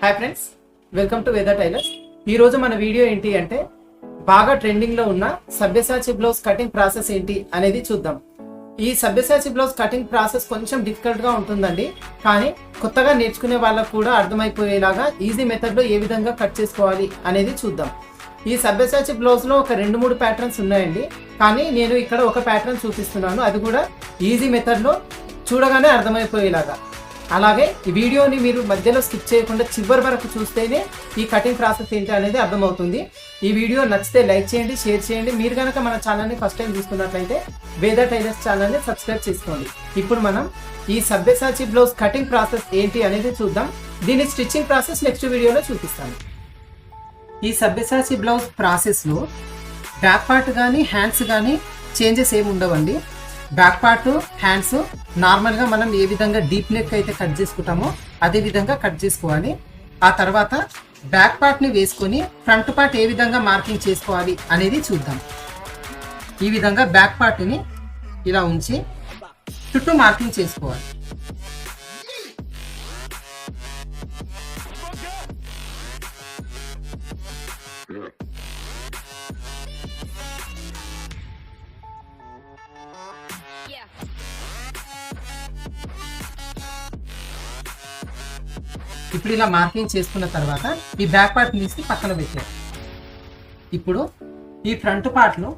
Hi friends, welcome to Veda tailors. ఈరోజు మన video ఏంటి అంటే బాగా ట్రెండింగ్ లో ఉన్న సభ్యసాచి బ్లౌజ్ కటింగ్ ప్రాసెస్ ఏంటి అనేది చూద్దాం. ఈ సభ్యసాచి బ్లౌజ్ కటింగ్ ప్రాసెస్ కొంచెం డిఫికల్ట్ గా ఉంటుందండి, కానీ కొత్తగా నేర్చుకునే వాళ్ళకు కూడా అర్థమైపోయేలాగా ఈజీ మెథడ్ లో ఏ విధంగా కట్ చేసుకోవాలి అనేది చూద్దాం. ఈ సభ్యసాచి బ్లౌజ్ లో ఒక 2-3 ప్యాటర్న్స్ ఉన్నాయండి, కానీ నేను ఇక్కడ ఒక ప్యాటర్న్ చూపిస్తున్నాను, అది కూడా ఈజీ మెథడ్ లో చూడగానే అర్థమైపోయేలాగా. అలాగే ఈ వీడియోని మీరు మధ్యలో స్కిప్ చేయకుండా చివరి వరకు చూస్తేనే ఈ కటింగ్ ప్రాసెస్ ఏంటి అనేది అర్థమవుతుంది. ఈ వీడియో నచ్చితే లైక్ చేయండి, షేర్ చేయండి. మీరు కనుక మన ఛానల్ని ఫస్ట్ టైం చూస్తున్నట్లయితే వేదా టైలర్స్ ఛానల్ని సబ్స్క్రైబ్ చేసుకోండి. ఇప్పుడు మనం ఈ సభ్యసాచి బ్లౌజ్ కటింగ్ ప్రాసెస్ ఏంటి అనేది చూద్దాం. దీని స్టిచ్చింగ్ ప్రాసెస్ నెక్స్ట్ వీడియోలో చూపిస్తాను. ఈ సభ్యసాచి బ్లౌజ్ ప్రాసెస్లో బ్యాక్ పార్ట్ కానీ హ్యాండ్స్ కానీ చేంజెస్ ఏమి ఉండవండి. బ్యాక్ పార్ట్ హ్యాండ్స్ నార్మల్గా మనం ఏ విధంగా డీప్ నెక్ అయితే కట్ చేసుకుంటామో అదే విధంగా కట్ చేసుకోవాలి. ఆ తర్వాత బ్యాక్ పార్ట్ని వేసుకొని ఫ్రంట్ పార్ట్ ఏ విధంగా మార్కింగ్ చేసుకోవాలి అనేది చూద్దాం. ఈ విధంగా బ్యాక్ పార్ట్ని ఇలా ఉంచి చుట్టూ మార్కింగ్ చేసుకోవాలి. ఇప్పుడు ఇలా మార్కింగ్ చేసుకున్న తర్వాత ఈ బ్యాక్ పార్ట్ తీసి పక్కన పెట్టారు. ఇప్పుడు ఈ ఫ్రంట్ పార్ట్ లో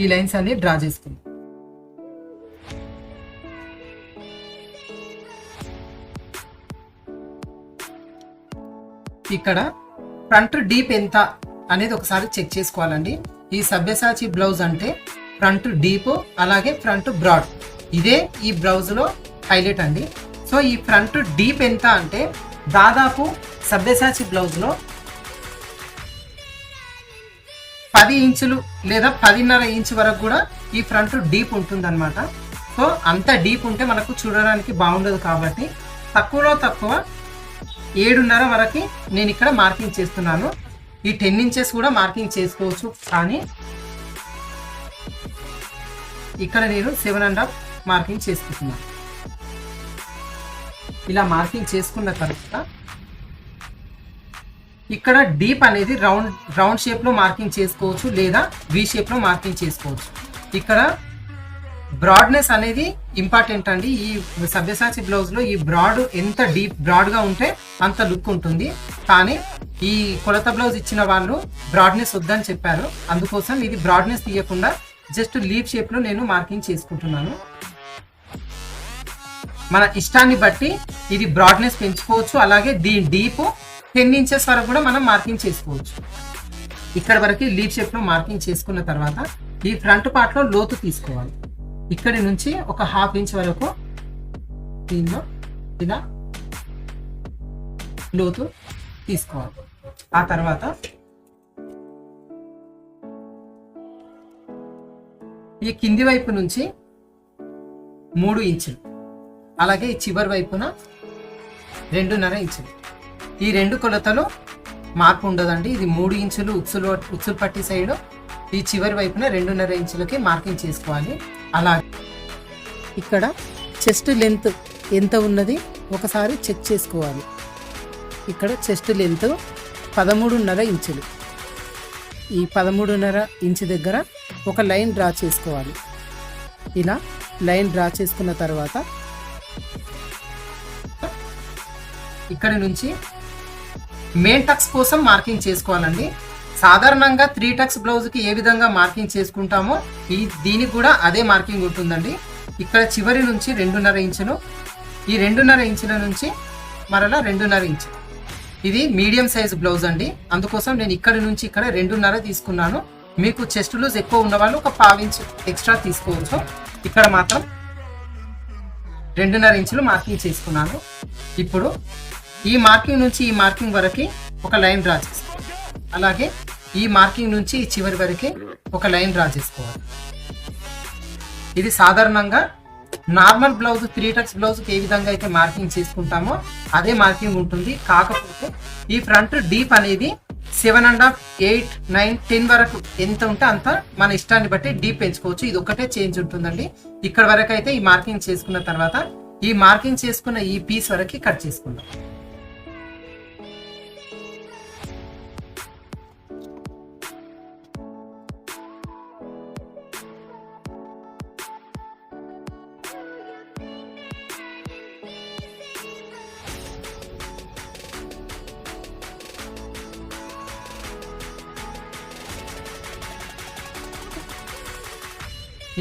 ఈ లైన్స్ అన్ని డ్రా చేసుకుందాం. ఇక్కడ ఫ్రంట్ డీప్ ఎంత అనేది ఒకసారి చెక్ చేసుకోవాలండి. ఈ సభ్యసాచి బ్లౌజ్ అంటే ఫ్రంట్ డీప్ అలాగే ఫ్రంట్ బ్రాడ్, ఇదే ఈ బ్లౌజ్ లో హైలైట్ అండి. సో ఈ ఫ్రంట్ డీప్ ఎంత అంటే దాదాపు సభ్యసాచి బ్లౌజ్ లో 10 ఇంచులు లేదా 10.5 ఇంచు వరకు కూడా ఈ ఫ్రంట్ డీప్ ఉంటుందన్నమాట. సో అంత డీప్ ఉంటే మనకు చూడడానికి బాగుండదు, కాబట్టి తక్కువలో తక్కువ 7.5 వరకు నేను ఇక్కడ మార్కింగ్ చేస్తున్నాను. ఈ 10 ఇంచెస్ కూడా మార్కింగ్ చేసుకోవచ్చు, కానీ ఇక్కడ నేను 7.5 మార్కింగ్ చేసుకుంటున్నాను. ఇలా మార్కింగ్ చేసుకున్న తర్వాత ఇక్కడ డీప్ అనేది రౌండ్ షేప్ లో మార్కింగ్ చేసుకోవచ్చు లేదా వి షేప్ లో మార్కింగ్ చేసుకోవచ్చు. ఇక్కడ బ్రాడ్నెస్ అనేది ఇంపార్టెంట్ అండి. ఈ సభ్యసాచి బ్లౌజ్ లో ఈ బ్రాడ్ ఎంత బ్రాడ్ గా ఉంటే అంత లుక్ ఉంటుంది, కానీ ఈ కొలత బ్లౌజ్ ఇచ్చిన వాళ్ళు బ్రాడ్నెస్ వద్దని చెప్పారు. అందుకోసం ఇది బ్రాడ్నెస్ తీయకుండా జస్ట్ లీవ్ షేప్ లో నేను మార్కింగ్ చేసుకుంటున్నాను. మన ఇష్టాన్ని బట్టి ఇది బ్రాడ్నెస్ పెంచుకోవచ్చు, అలాగే దీని డీప్ 10 ఇంచెస్ వరకు కూడా మనం మార్కింగ్ చేసుకోవచ్చు. ఇక్కడ వరకు లీవ్ షేప్ లో మార్కింగ్ చేసుకున్న తర్వాత ఈ ఫ్రంట్ పార్ట్ లో లోతు తీసుకోవాలి. ఇక్కడి నుంచి ఒక 1/2 ఇంచ్ వరకు దీనిలో ఇలా లోతు తీసుకోవాలి. ఆ తర్వాత ఈ కింది వైపు నుంచి 3 ఇంచులు, అలాగే ఈ చివరి వైపున 2.5 ఇంచులు. ఈ 2 కొలతలు మార్పు ఉండదండి. ఇది 3 ఇంచులు ఉక్సులు పట్టి సైడ్, ఈ చివరి వైపున 2.5 ఇంచులకి మార్కింగ్ చేసుకోవాలి. అలాగే ఇక్కడ చెస్ట్ లెంత్ ఎంత ఉన్నది ఒకసారి చెక్ చేసుకోవాలి. ఇక్కడ చెస్ట్ లెంత్ 13.5 ఇంచులు. ఈ 13.5 ఇంచు దగ్గర ఒక లైన్ డ్రా చేసుకోవాలి. ఇలా లైన్ డ్రా చేసుకున్న తర్వాత ఇక్కడ నుంచి మెయిన్ టక్స్ కోసం మార్కింగ్ చేసుకోవాలండి. సాధారణంగా 3 టక్స్ బ్లౌజ్కి ఏ విధంగా మార్కింగ్ చేసుకుంటామో దీనికి కూడా అదే మార్కింగ్ ఉంటుందండి. ఇక్కడ చివరి నుంచి 2.5 ఇంచులు, ఈ 2.5 ఇంచుల నుంచి మరలా 2.5 ఇంచులు. ఇది మీడియం సైజ్ బ్లౌజ్ అండి, అందుకోసం నేను ఇక్కడి నుంచి ఇక్కడ 2.5 తీసుకున్నాను. మీకు చెస్ట్ లూజ్ ఎక్కువ ఉన్న వాళ్ళు ఒక 1/2 ఇంచు ఎక్స్ట్రా తీసుకోవచ్చు. ఇక్కడ మాత్రం 2.5 ఇంచులు మార్కింగ్ చేసుకున్నాను. ఇప్పుడు ఈ మార్కింగ్ నుంచి ఈ మార్కింగ్ వరకు ఒక లైన్ డ్రా చేసుకోవాలి. అలాగే ఈ మార్కింగ్ నుంచి ఈ చివరి వరకు ఒక లైన్ డ్రా చేసుకోవాలి. ఇది సాధారణంగా నార్మల్ బ్లౌజ్ 3 టక్స్ బ్లౌజ్కి ఏ విధంగా అయితే మార్కింగ్ చేసుకుంటామో అదే మార్కింగ్ ఉంటుంది. కాకపోతే ఈ ఫ్రంట్ డీప్ అనేది 7.5, 8, 9, 10 వరకు ఎంత ఉంటే అంత మన ఇష్టాన్ని బట్టి డీప్ పెంచుకోవచ్చు. ఇది ఒకటే చేంజ్ ఉంటుందండి. ఇక్కడ వరకు అయితే ఈ మార్కింగ్ చేసుకున్న తర్వాత ఈ మార్కింగ్ చేసుకున్న ఈ పీస్ వరకు కట్ చేసుకుందాం.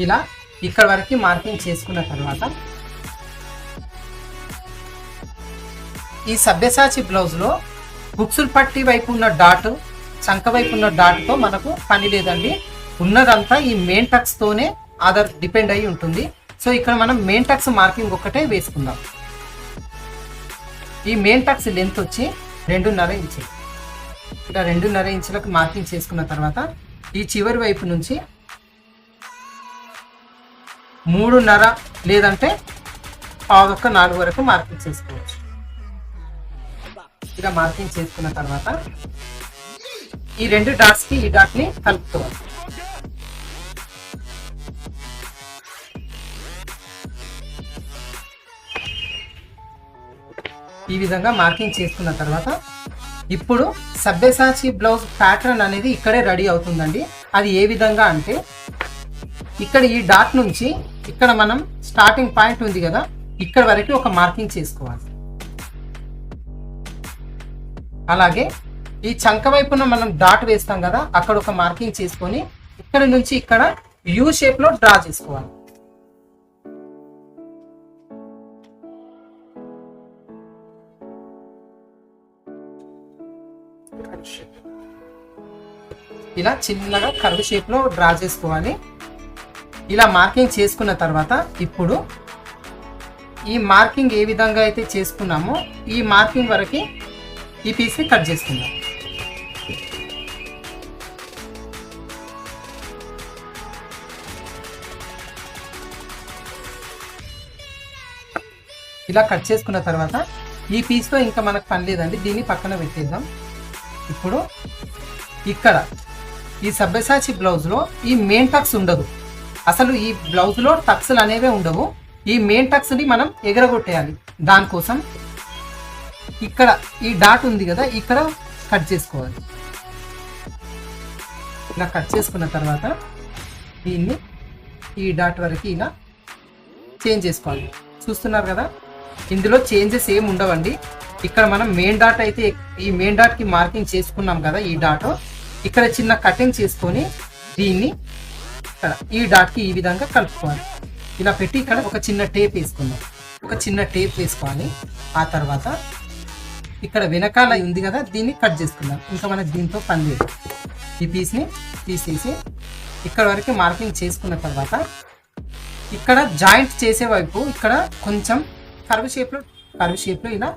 ఇలా ఇక్కడ వరకు మార్కింగ్ చేసుకున్న తర్వాత ఈ సభ్యసాచి బ్లౌజ్ లో బుక్సులు పట్టి వైపు ఉన్న డాట్, చంక వైపు ఉన్న డాట్ తో మనకు పని లేదండి. ఉన్నదంతా ఈ మెయిన్ టక్స్ తోనే డిపెండ్ అయి ఉంటుంది. సో ఇక్కడ మనం మెయిన్ టక్స్ మార్కింగ్ ఒక్కటే వేసుకుందాం. ఈ మెయిన్ టక్స్ లెంత్ వచ్చి 2.5 ఇంచులు. ఇలా 2.5 ఇంచులకు మార్కింగ్ చేసుకున్న తర్వాత ఈ చివరి వైపు నుంచి 3.5 లేదంటే 4 వరకు మార్కింగ్ చేసుకోవచ్చు. ఇలా మార్కింగ్ చేసుకున్న తర్వాత ఈ 2 డాట్స్ కి ఈ డాట్ ని కలుపుకోవాలి. ఈ విధంగా మార్కింగ్ చేసుకున్న తర్వాత ఇప్పుడు సభ్యసాచి బ్లౌజ్ ప్యాటర్న్ అనేది ఇక్కడే రెడీ అవుతుందండి. అది ఏ విధంగా అంటే ఇక్కడ ఈ డాట్ నుంచి ఇక్కడ మనం స్టార్టింగ్ పాయింట్ ఉంది కదా, ఇక్కడ వరకు ఒక మార్కింగ్ చేసుకోవాలి. అలాగే ఈ చంక వైపున మనం డాట్ వేస్తాం కదా, అక్కడ ఒక మార్కింగ్ చేసుకొని ఇక్కడ నుంచి ఇక్కడ యూ షేప్ లో డ్రా చేసుకోవాలి. ఇలా చిన్నగా కర్వ్ షేప్ లో డ్రా చేసుకోవాలి. ఇలా మార్కింగ్ చేసుకున్న తర్వాత ఇప్పుడు ఈ మార్కింగ్ ఏ విధంగా అయితే చేసుకున్నామో ఈ మార్కింగ్ వరకు ఈ పీస్ ని కట్ చేసుకుందాం. ఇలా కట్ చేసుకున్న తర్వాత ఈ పీస్ తో ఇంకా మనకు పని లేదండి, దీన్ని పక్కన పెట్టేద్దాం. ఇప్పుడు ఇక్కడ ఈ సభ్యసాచి బ్లౌజ్ లో ఈ మెయిన్ టక్స్ ఉండదు. అసలు ఈ బ్లౌజ్ లో టక్స్లు అనేవే ఉండవు. ఈ మెయిన్ టక్స్ ని మనం ఎగరగొట్టేయాలి. దానికోసం ఇక్కడ ఈ డాట్ ఉంది కదా, ఇక్కడ కట్ చేసుకోవాలి. ఇలా కట్ చేసుకున్న తర్వాత దీన్ని ఈ డాట్ వరకు ఇలా చేంజ్ చేసుకోవాలి. చూస్తున్నారు కదా, ఇందులో చేంజెస్ ఏమి ఉండవండి. ఇక్కడ మనం మెయిన్ డాట్ అయితే ఈ మెయిన్ డాట్ కి మార్కింగ్ చేసుకున్నాం కదా, ఈ డాట్ ఇక్కడ చిన్న కటింగ్ చేసుకొని దీన్ని ఇక్కడ ఈ డాట్ కి ఈ విధంగా కలుపుకోవాలి. ఇలా పెట్టి ఇక్కడ ఒక చిన్న టేప్ వేసుకుందాం. ఒక చిన్న టేప్ వేసుకోవాలి. ఆ తర్వాత ఇక్కడ వెనకాల ఉంది కదా, దీన్ని కట్ చేసుకుందాం. ఇంకా మనకు దీంతో పని లేదు. ఈ పీస్ ని తీసేసి ఇక్కడ వరకు మార్కింగ్ చేసుకున్న తర్వాత ఇక్కడ జాయింట్ చేసే వైపు ఇక్కడ కొంచెం కర్వ్ షేప్ లో ఇలా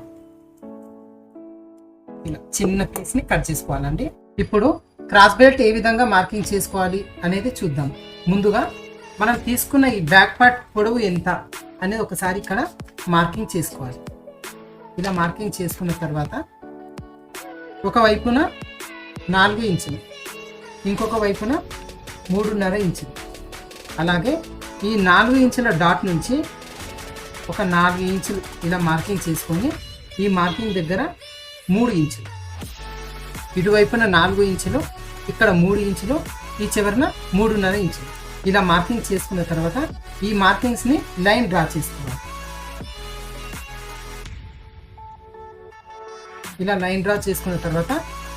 చిన్న పీస్ ని కట్ చేసుకోవాలండి. ఇప్పుడు క్రాస్ బెల్ట్ ఏ విధంగా మార్కింగ్ చేసుకోవాలి అనేది చూద్దాం. ముందుగా మనం తీసుకున్న ఈ బ్యాక్ పార్ట్ పొడవు ఎంత అనేది ఒకసారి ఇక్కడ మార్కింగ్ చేసుకోవాలి. ఇలా మార్కింగ్ చేసుకున్న తర్వాత ఒక వైపున 4 ఇంచులు, ఇంకొక వైపున 3.5 ఇంచులు. అలాగే ఈ 4 ఇంచుల డాట్ నుంచి ఒక 4 ఇంచులు ఇలా మార్కింగ్ చేసుకొని ఈ మార్కింగ్ దగ్గర 3 ఇంచులు, ఇటువైపున 4 ఇంచులు, ఇక్కడ 3 ఇంచులు, ఈ చివరన 3.5 ఇంచులు. ఇలా మార్కింగ్ చేసుకున్న తర్వాత ఈ మార్కింగ్స్ ని లైన్ డ్రా చేసుకోవాలి. ఇలా లైన్ డ్రా చేసుకున్న తర్వాత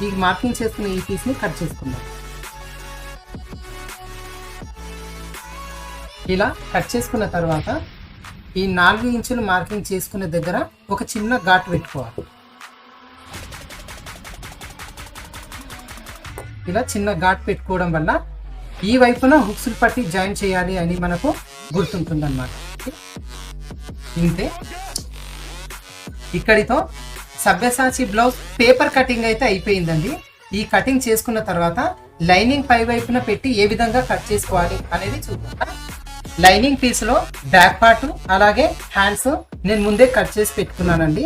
ఈ మార్కింగ్ చేసుకున్న ఈ పీస్ ని కట్ చేసుకుందాం. ఇలా కట్ చేసుకున్న తర్వాత ఈ 4 ఇంచులు మార్కింగ్ చేసుకున్న దగ్గర ఒక చిన్న ఘాట్ పెట్టుకోవాలి. ఇలా చిన్న ఘాట్ పెట్టుకోవడం వల్ల ఈ వైపున హుక్స్లు పట్టి జాయిన్ చేయాలి అని మనకు గుర్తుంటుంది అన్నమాట. ఇంతే, ఇక్కడితో సభ్యసాచి బ్లౌజ్ పేపర్ కటింగ్ అయితే అయిపోయిందండి. ఈ కటింగ్ చేసుకున్న తర్వాత లైనింగ్ పై వైపున పెట్టి ఏ విధంగా కట్ చేసుకోవాలి అనేది చూద్దాం. లైనింగ్ పీస్ లో బ్యాక్ పార్ట్ అలాగే హ్యాండ్స్ నేను ముందే కట్ చేసి పెట్టుకున్నానండి.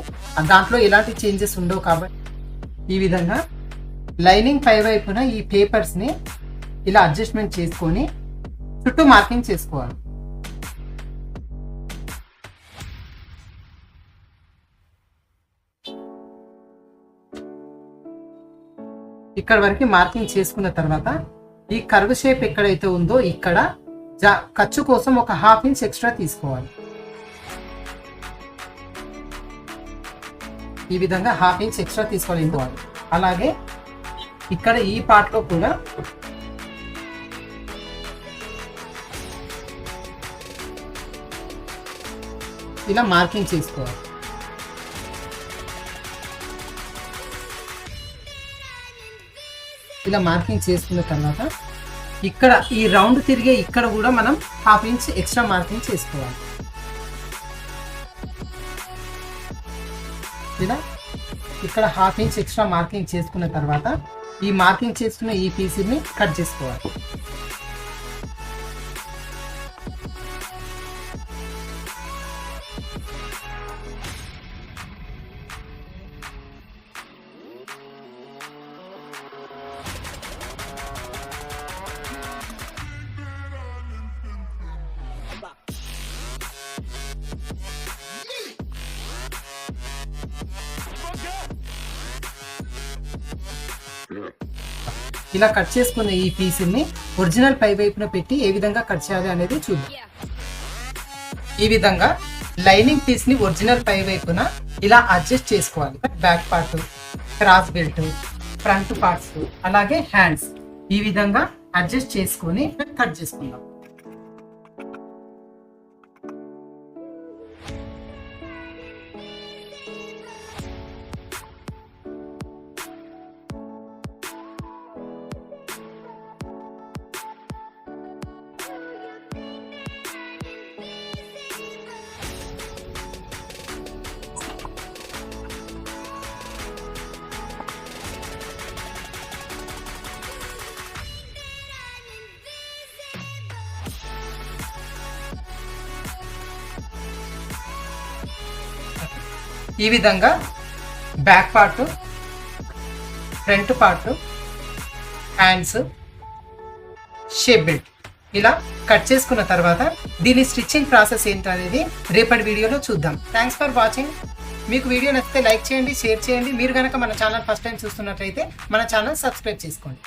దాంట్లో ఎలాంటి చేంజెస్ ఉండవు కాబట్టి ఈ విధంగా లైనింగ్ పై వైపున ఈ పేపర్స్ ని ఇలా అడ్జస్ట్మెంట్ చేసుకొని చుట్టూ మార్కింగ్ చేసుకోవాలి. ఇక్కడ వరకు మార్కింగ్ చేసుకున్న తర్వాత ఈ కర్వ్ షేప్ ఎక్కడైతే ఉందో ఇక్కడ ఖర్చు కోసం ఒక 1/2 ఇంచ్ ఎక్స్ట్రా తీసుకోవాలి. ఈ విధంగా 1/2 ఇంచ్ ఎక్స్ట్రా తీసుకోవాలి. అలాగే ఇక్కడ ఈ పార్ట్ లో కూడా ఇలా మార్కింగ్ చేసుకోవాలి. ఇలా మార్కింగ్ చేసుకున్న తర్వాత ఇక్కడ ఈ రౌండ్ తిరిగే ఇక్కడ కూడా మనం 1/2 ఇంచ్ ఎక్స్ట్రా మార్కింగ్ చేసుకోవాలి. ఇలా ఇక్కడ 1/2 ఇంచ్ ఎక్స్ట్రా మార్కింగ్ చేసుకున్న తర్వాత ఈ మార్కింగ్ చేసుకున్న ఈ పీస్ని కట్ చేసుకోవాలి. ఇలా కట్ చేసుకున్న ఈ పీస్ని ఒరిజినల్ పై వైపున పెట్టి ఏ విధంగా కట్ చేయాలి అనేది చూద్దాం. ఈ విధంగా లైనింగ్ పీస్ ని ఒరిజినల్ పై వైపున ఇలా అడ్జస్ట్ చేసుకోవాలి. Back part, cross belt, front parts, అలాగే హ్యాండ్స్ ఈ విధంగా అడ్జస్ట్ చేసుకొని కట్ చేసుకుందాం. ఈ విధంగా back part, front part, hands, shape belt ఇలా కట్ చేసుకున్న తర్వాత దీని స్టిచ్చింగ్ ప్రాసెస్ ఏంటనేది రేపటి వీడియోలో చూద్దాం. Thanks for watching. మీకు వీడియో నచ్చితే లైక్ చేయండి, షేర్ చేయండి. మీరు కనుక మన ఛానల్ ఫస్ట్ టైం చూస్తున్నట్లయితే మన ఛానల్ సబ్స్క్రైబ్ చేసుకోండి.